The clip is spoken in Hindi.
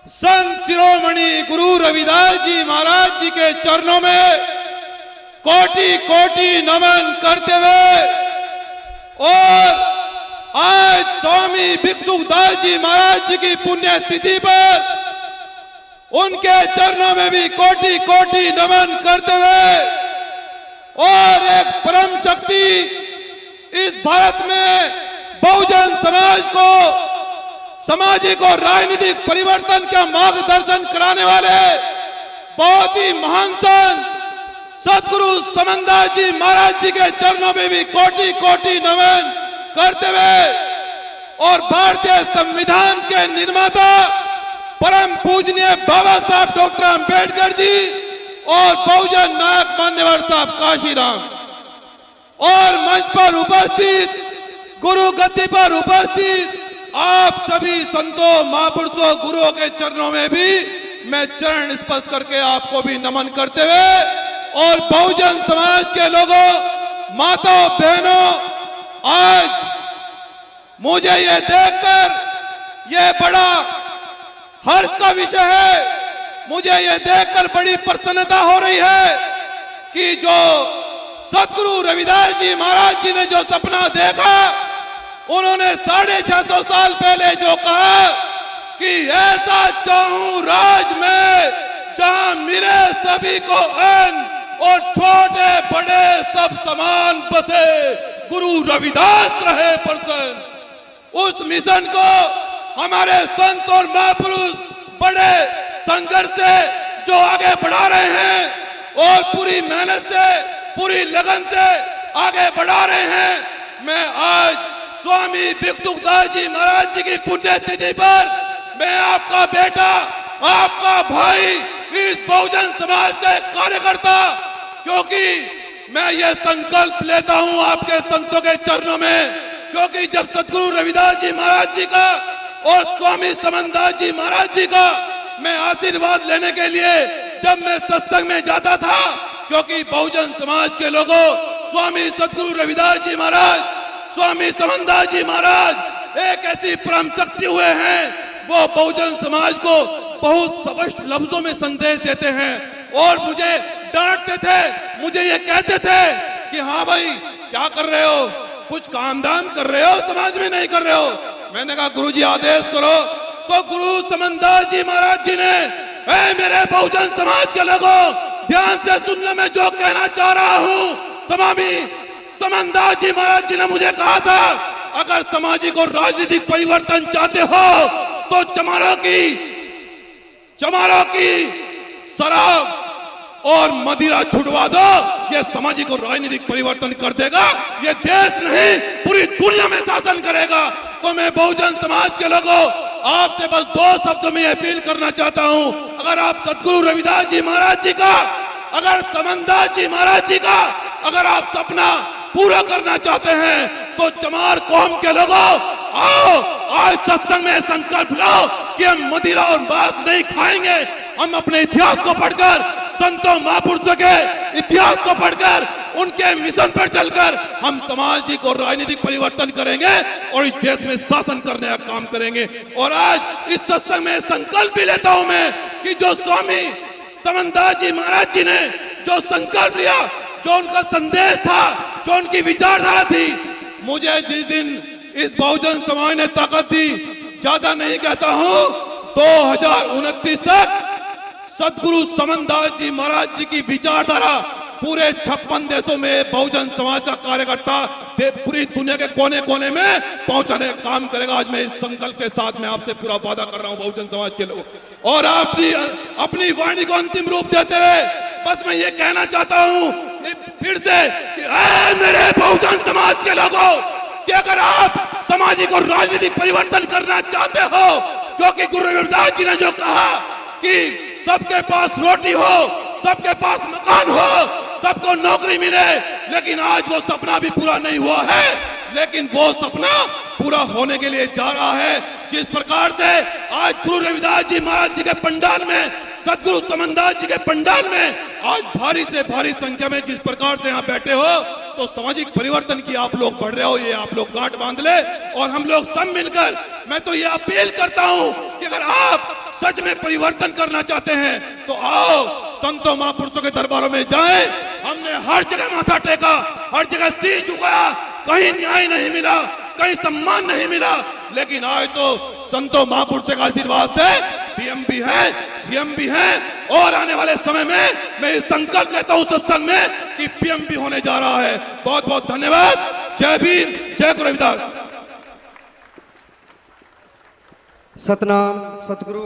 संत शिरोमणि गुरु रविदास जी महाराज जी के चरणों में कोटि कोटि नमन करते हुए और आज स्वामी भिक्षुदास जी महाराज जी की पुण्य तिथि पर उनके चरणों में भी कोटि कोटि नमन करते हुए और एक परम शक्ति इस भारत में बहुजन समाज को सामाजिक और राजनीतिक परिवर्तन का मार्गदर्शन कराने वाले बहुत ही महान संत सदगुरु समनदास जी महाराज जी के चरणों में भी कोटि कोटि नमन करते हुए और भारतीय संविधान के निर्माता परम पूजनीय बाबा साहब डॉक्टर अंबेडकर जी और बहुजन नायक मान्यवर साहब काशीराम और मंच पर उपस्थित गुरु गद्दी पर उपस्थित आप सभी संतों महापुरुषों गुरुओं के चरणों में भी मैं चरण स्पर्श करके आपको भी नमन करते हुए और बहुजन समाज के लोगों माताओं बहनों आज मुझे ये देखकर ये बड़ा हर्ष का विषय है। मुझे ये देखकर बड़ी प्रसन्नता हो रही है कि जो सदगुरु रविदास जी महाराज जी ने जो सपना देखा उन्होंने 650 साल पहले जो कहा कि ऐसा चाहूं राज में जहां मिले सभी को अन्न और छोटे बड़े सब समान बसे गुरु रविदास रहे प्रसन्न। उस मिशन को हमारे संत और महापुरुष बड़े संघर्ष से जो आगे बढ़ा रहे हैं और पूरी मेहनत से पूरी लगन से आगे बढ़ा रहे हैं। मैं आज स्वामी भिक्षुदास जी महाराज जी की पुण्यतिथि पर मैं आपका बेटा आपका भाई इस बहुजन समाज का एक कार्यकर्ता क्योंकि मैं ये संकल्प लेता हूं आपके संतों के चरणों में क्योंकि जब सदगुरु रविदास जी महाराज जी का और स्वामी समनदास जी महाराज जी का मैं आशीर्वाद लेने के लिए जब मैं सत्संग में जाता था क्योंकि बहुजन समाज के लोगों स्वामी सदगुरु रविदास जी महाराज स्वामी समनदास जी महाराज एक ऐसी परम शक्ति हुए हैं वो बहुजन समाज को बहुत स्पष्ट लफ्जों में संदेश देते हैं और मुझे डांटते थे मुझे ये कहते थे कि हाँ भाई क्या कर रहे हो कुछ काम धाम कर रहे हो समाज में नहीं कर रहे हो। मैंने कहा गुरुजी आदेश करो तो गुरु समनदास जी महाराज जी ने मेरे बहुजन समाज के लोगों ध्यान से सुनने में जो कहना चाह रहा हूँ स्वामी समनदास जी महाराज जी ने मुझे कहा था अगर सामाजिक और राजनीतिक परिवर्तन चाहते हो तो चमारों की शराब और मदिरा छुड़वा दो ये सामाजिक और राजनीतिक परिवर्तन कर देगा ये देश नहीं पूरी दुनिया में शासन करेगा। तो मैं बहुजन समाज के लोगों आपसे बस 2 शब्दों में अपील करना चाहता हूं अगर आप सदगुरु रविदास जी महाराज जी का अगर समनदास जी महाराज जी का अगर आप सपना पूरा करना चाहते हैं तो चमार कौम के लोगों आओ आज सत्संग में संकल्प लो कि हम मदिरा और मांस नहीं खाएंगे। हम अपने इतिहास को पढ़कर संतों महापुरुषों के इतिहास को पढ़कर उनके मिशन पर चलकर हम सामाजिक और राजनीतिक परिवर्तन करेंगे और इस देश में शासन करने का काम करेंगे। और आज इस सत्संग में संकल्प भी लेता हूं मैं कि जो स्वामी समनदास जी महाराज जी ने जो संकल्प लिया जो उनका संदेश था जो उनकी विचारधारा थी मुझे जिस दिन इस बहुजन समाज ने ताकत दी ज्यादा नहीं कहता हूं 2029 तक सदगुरु समनदास जी महाराज जी की विचारधारा पूरे 56 देशों में बहुजन समाज का कार्यकर्ता पूरी दुनिया के कोने कोने में पहुंचाने का काम करेगा। आज मैं इस संकल्प के साथ मैं आपसे पूरा वादा कर रहा हूं बहुजन समाज के लोग और अपनी वाणी को अंतिम रूप देते हुए बस मैं ये कहना चाहता हूं फिर से कि मेरे बहुजन समाज के लोगों कि अगर आप सामाजिक और राजनीतिक परिवर्तन करना चाहते हो क्योंकि गुरु रविदास जी ने जो कहा कि सबके पास रोटी हो सबके पास मकान हो सबको नौकरी मिले लेकिन आज वो सपना भी पूरा नहीं हुआ है लेकिन वो सपना पूरा होने के लिए जा रहा है। जिस प्रकार से आज गुरु रविदास जी महाराज जी के पंडाल में सदगुरु समनदास जी के पंडाल में आज भारी से भारी संख्या में जिस प्रकार से यहाँ बैठे हो तो सामाजिक परिवर्तन की आप लोग बढ़ रहे हो ये आप लोग गांठ बांध ले और हम लोग सब मिलकर मैं तो ये अपील करता हूँ कि अगर आप सच में परिवर्तन करना चाहते हैं तो आओ संतों महापुरुषों के दरबारों में जाएं। हमने हर जगह माथा टेका, हर जगह शीश झुकाया, कहीं न्याय नहीं मिला, कहीं सम्मान नहीं मिला, लेकिन आज तो संतों महापुरुषों का आशीर्वाद से पीएम भी है, सीएम भी है और आने वाले समय में मैं इस संकल्प लेता हूं सत्संग में कि पीएम भी होने जा रहा है। बहुत बहुत धन्यवाद। जय भीम, जय गुरु रविदास। सतनाम सतगुरु